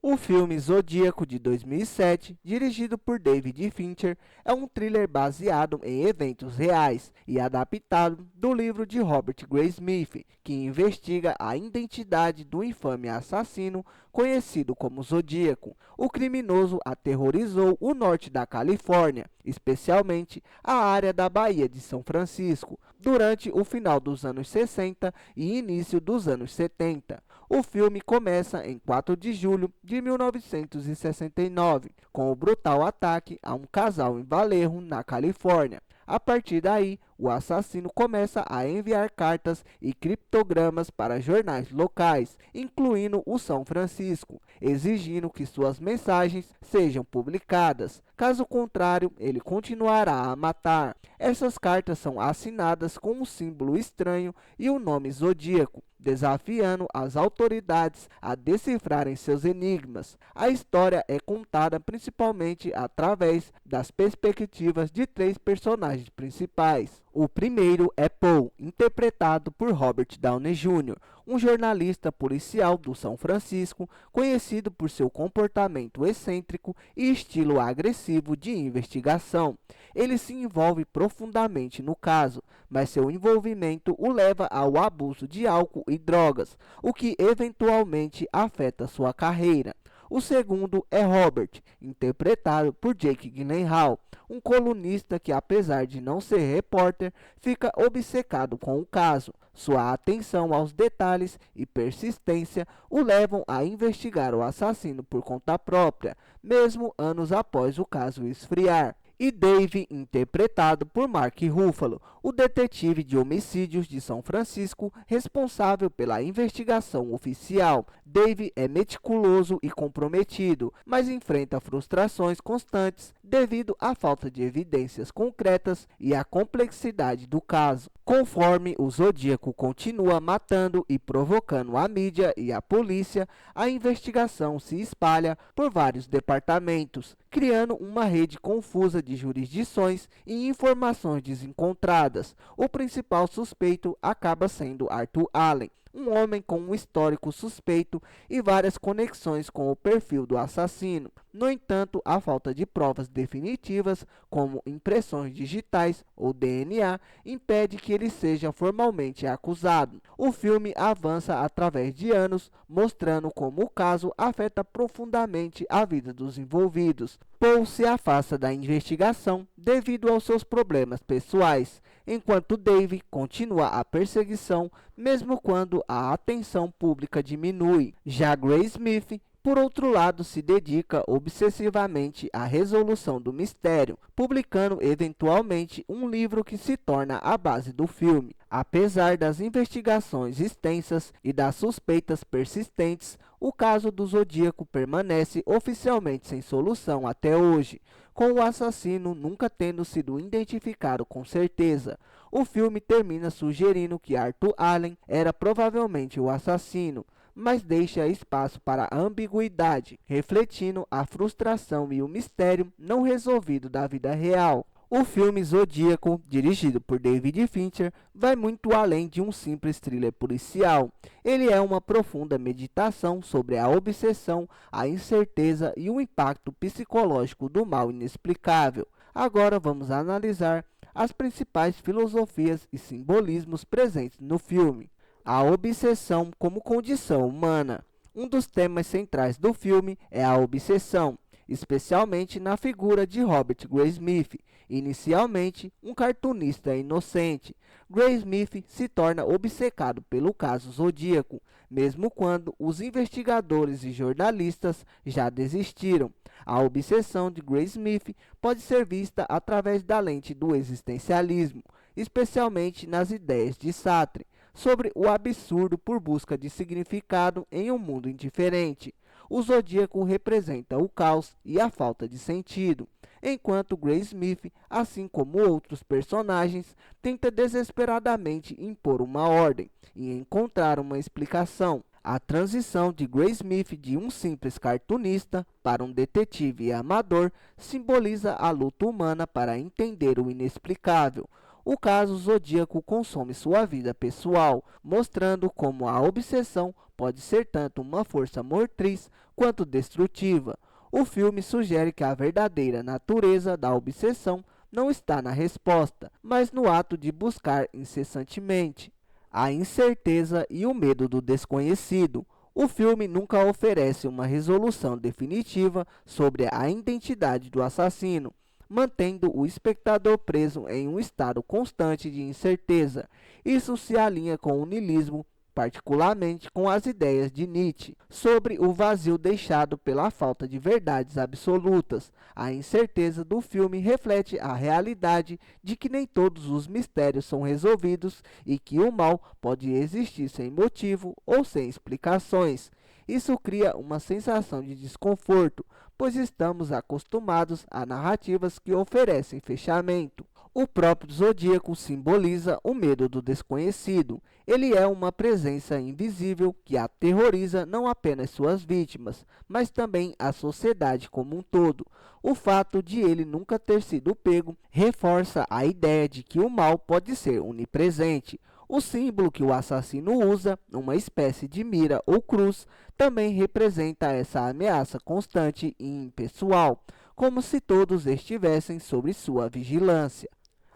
O filme Zodíaco, de 2007, dirigido por David Fincher, é um thriller baseado em eventos reais e adaptado do livro de Robert Graysmith, que investiga a identidade do infame assassino conhecido como Zodíaco. O criminoso aterrorizou o norte da Califórnia, especialmente a área da Baía de São Francisco, durante o final dos anos 60 e início dos anos 70. O filme começa em 4 de julho de 1969, com o brutal ataque a um casal em Vallejo, na Califórnia. A partir daí, o assassino começa a enviar cartas e criptogramas para jornais locais, incluindo o São Francisco, exigindo que suas mensagens sejam publicadas. Caso contrário, ele continuará a matar. Essas cartas são assinadas com um símbolo estranho e o nome Zodíaco, desafiando as autoridades a decifrarem seus enigmas. A história é contada principalmente através das perspectivas de 3 personagens principais. O primeiro é Paul, interpretado por Robert Downey Jr., um jornalista policial do São Francisco, conhecido por seu comportamento excêntrico e estilo agressivo de investigação. Ele se envolve profundamente no caso, mas seu envolvimento o leva ao abuso de álcool e drogas, o que eventualmente afeta sua carreira. O segundo é Robert, interpretado por Jake Gyllenhaal, um colunista que, apesar de não ser repórter, fica obcecado com o caso. Sua atenção aos detalhes e persistência o levam a investigar o assassino por conta própria, mesmo anos após o caso esfriar. E Dave, interpretado por Mark Ruffalo, o detetive de homicídios de São Francisco, responsável pela investigação oficial. Dave é meticuloso e comprometido, mas enfrenta frustrações constantes devido à falta de evidências concretas e à complexidade do caso. Conforme o Zodíaco continua matando e provocando a mídia e a polícia, a investigação se espalha por vários departamentos, criando uma rede confusa de jurisdições e informações desencontradas. O principal suspeito acaba sendo Arthur Allen, um homem com um histórico suspeito e várias conexões com o perfil do assassino. No entanto, a falta de provas definitivas, como impressões digitais ou DNA, impede que ele seja formalmente acusado. O filme avança através de anos, mostrando como o caso afeta profundamente a vida dos envolvidos. Paul se afasta da investigação devido aos seus problemas pessoais, enquanto Dave continua a perseguição mesmo quando a atenção pública diminui. Já Graysmith, por outro lado, se dedica obsessivamente à resolução do mistério, publicando eventualmente um livro que se torna a base do filme. Apesar das investigações extensas e das suspeitas persistentes, o caso do Zodíaco permanece oficialmente sem solução até hoje, com o assassino nunca tendo sido identificado com certeza. O filme termina sugerindo que Arthur Allen era provavelmente o assassino, mas deixa espaço para a ambiguidade, refletindo a frustração e o mistério não resolvido da vida real. O filme Zodíaco, dirigido por David Fincher, vai muito além de um simples thriller policial. Ele é uma profunda meditação sobre a obsessão, a incerteza e o impacto psicológico do mal inexplicável. Agora vamos analisar as principais filosofias e simbolismos presentes no filme. A obsessão como condição humana. Um dos temas centrais do filme é a obsessão, especialmente na figura de Robert Graysmith, inicialmente um cartunista inocente. Graysmith se torna obcecado pelo caso Zodíaco, mesmo quando os investigadores e jornalistas já desistiram. A obsessão de Graysmith pode ser vista através da lente do existencialismo, especialmente nas ideias de Sartre, sobre o absurdo por busca de significado em um mundo indiferente. O Zodíaco representa o caos e a falta de sentido, enquanto Graysmith, assim como outros personagens, tenta desesperadamente impor uma ordem e encontrar uma explicação. A transição de Graysmith de um simples cartunista para um detetive amador simboliza a luta humana para entender o inexplicável. O caso Zodíaco consome sua vida pessoal, mostrando como a obsessão pode ser tanto uma força motriz quanto destrutiva. O filme sugere que a verdadeira natureza da obsessão não está na resposta, mas no ato de buscar incessantemente. A incerteza e o medo do desconhecido. O filme nunca oferece uma resolução definitiva sobre a identidade do assassino, mantendo o espectador preso em um estado constante de incerteza. Isso se alinha com o niilismo, particularmente com as ideias de Nietzsche sobre o vazio deixado pela falta de verdades absolutas. A incerteza do filme reflete a realidade de que nem todos os mistérios são resolvidos e que o mal pode existir sem motivo ou sem explicações. Isso cria uma sensação de desconforto, pois estamos acostumados a narrativas que oferecem fechamento. O próprio Zodíaco simboliza o medo do desconhecido. Ele é uma presença invisível que aterroriza não apenas suas vítimas, mas também a sociedade como um todo. O fato de ele nunca ter sido pego reforça a ideia de que o mal pode ser onipresente. O símbolo que o assassino usa, uma espécie de mira ou cruz, também representa essa ameaça constante e impessoal, como se todos estivessem sob sua vigilância.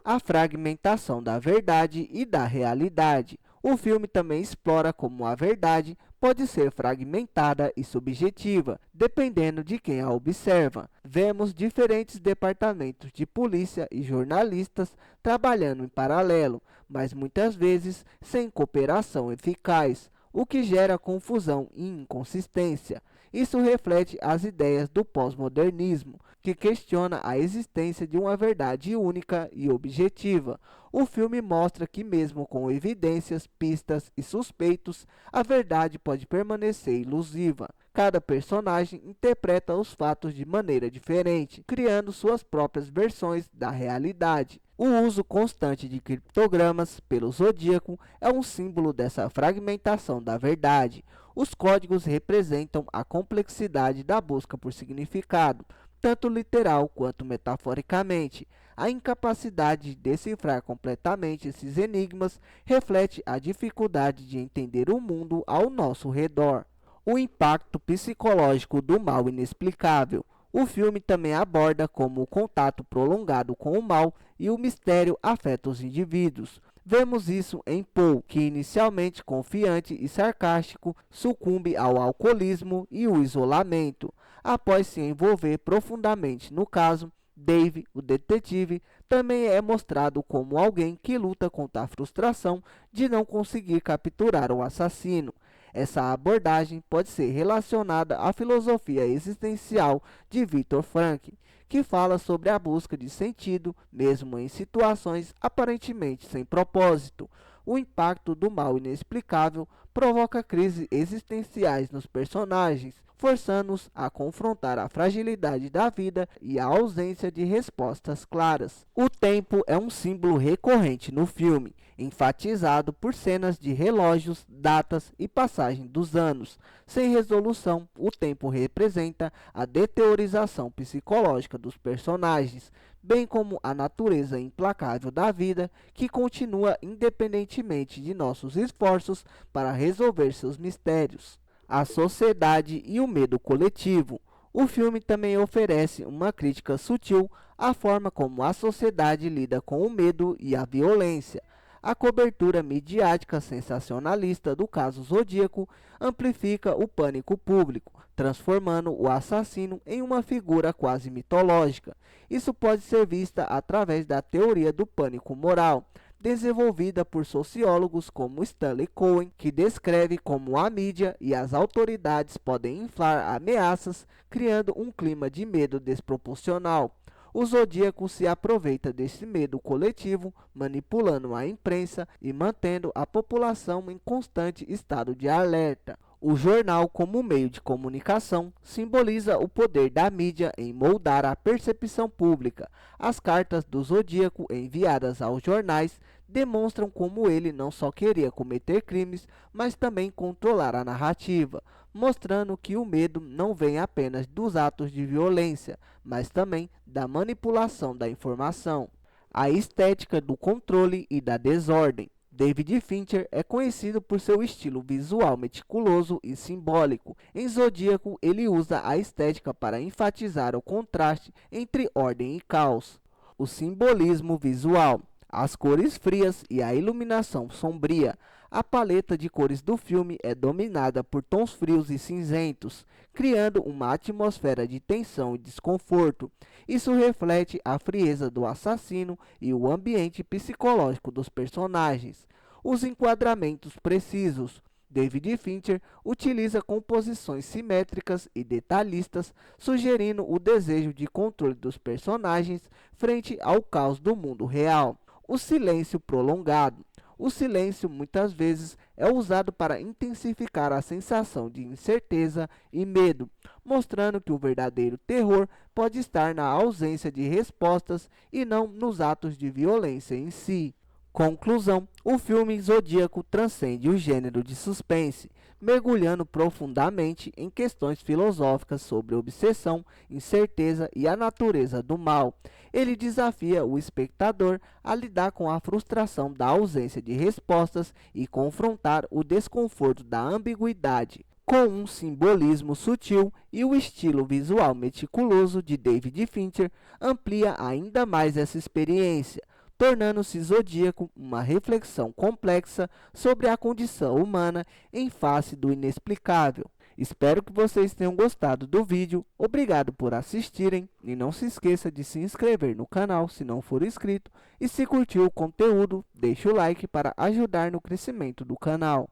A fragmentação da verdade e da realidade. O filme também explora como a verdade pode ser fragmentada e subjetiva, dependendo de quem a observa. Vemos diferentes departamentos de polícia e jornalistas trabalhando em paralelo, mas muitas vezes sem cooperação eficaz, o que gera confusão e inconsistência. Isso reflete as ideias do pós-modernismo, que questiona a existência de uma verdade única e objetiva. O filme mostra que mesmo com evidências, pistas e suspeitos, a verdade pode permanecer ilusiva. Cada personagem interpreta os fatos de maneira diferente, criando suas próprias versões da realidade. O uso constante de criptogramas pelo Zodíaco é um símbolo dessa fragmentação da verdade. Os códigos representam a complexidade da busca por significado, tanto literal quanto metaforicamente. A incapacidade de decifrar completamente esses enigmas reflete a dificuldade de entender o mundo ao nosso redor. O impacto psicológico do mal inexplicável. O filme também aborda como o contato prolongado com o mal e o mistério afeta os indivíduos. Vemos isso em Paul, que inicialmente confiante e sarcástico, sucumbe ao alcoolismo e o isolamento. Após se envolver profundamente no caso, Dave, o detetive, também é mostrado como alguém que luta contra a frustração de não conseguir capturar o assassino. Essa abordagem pode ser relacionada à filosofia existencial de Viktor Frankl, que fala sobre a busca de sentido, mesmo em situações aparentemente sem propósito. O impacto do mal inexplicável provoca crises existenciais nos personagens, forçando-os a confrontar a fragilidade da vida e a ausência de respostas claras. O tempo é um símbolo recorrente no filme, enfatizado por cenas de relógios, datas e passagem dos anos. Sem resolução, o tempo representa a deteriorização psicológica dos personagens, bem como a natureza implacável da vida, que continua independentemente de nossos esforços para resolver seus mistérios. A sociedade e o medo coletivo. O filme também oferece uma crítica sutil à forma como a sociedade lida com o medo e a violência. A cobertura midiática sensacionalista do caso Zodíaco amplifica o pânico público, transformando o assassino em uma figura quase mitológica. Isso pode ser vista através da teoria do pânico moral, desenvolvida por sociólogos como Stanley Cohen, que descreve como a mídia e as autoridades podem inflar ameaças, criando um clima de medo desproporcional. O Zodíaco se aproveita desse medo coletivo, manipulando a imprensa e mantendo a população em constante estado de alerta. O jornal, como meio de comunicação, simboliza o poder da mídia em moldar a percepção pública. As cartas do Zodíaco enviadas aos jornais demonstram como ele não só queria cometer crimes, mas também controlar a narrativa, mostrando que o medo não vem apenas dos atos de violência, mas também da manipulação da informação. A estética do controle e da desordem. David Fincher é conhecido por seu estilo visual meticuloso e simbólico. Em Zodíaco, ele usa a estética para enfatizar o contraste entre ordem e caos. O simbolismo visual, as cores frias e a iluminação sombria. A paleta de cores do filme é dominada por tons frios e cinzentos, criando uma atmosfera de tensão e desconforto. Isso reflete a frieza do assassino e o ambiente psicológico dos personagens. Os enquadramentos precisos. David Fincher utiliza composições simétricas e detalhistas, sugerindo o desejo de controle dos personagens frente ao caos do mundo real. O silêncio prolongado. O silêncio muitas vezes é usado para intensificar a sensação de incerteza e medo, mostrando que o verdadeiro terror pode estar na ausência de respostas e não nos atos de violência em si. Conclusão: o filme Zodíaco transcende o gênero de suspense, mergulhando profundamente em questões filosóficas sobre obsessão, incerteza e a natureza do mal. Ele desafia o espectador a lidar com a frustração da ausência de respostas e confrontar o desconforto da ambiguidade. Com um simbolismo sutil e o estilo visual meticuloso de David Fincher, amplia ainda mais essa experiência, tornando-se Zodíaco uma reflexão complexa sobre a condição humana em face do inexplicável. Espero que vocês tenham gostado do vídeo, obrigado por assistirem e não se esqueça de se inscrever no canal se não for inscrito e se curtiu o conteúdo, deixe o like para ajudar no crescimento do canal.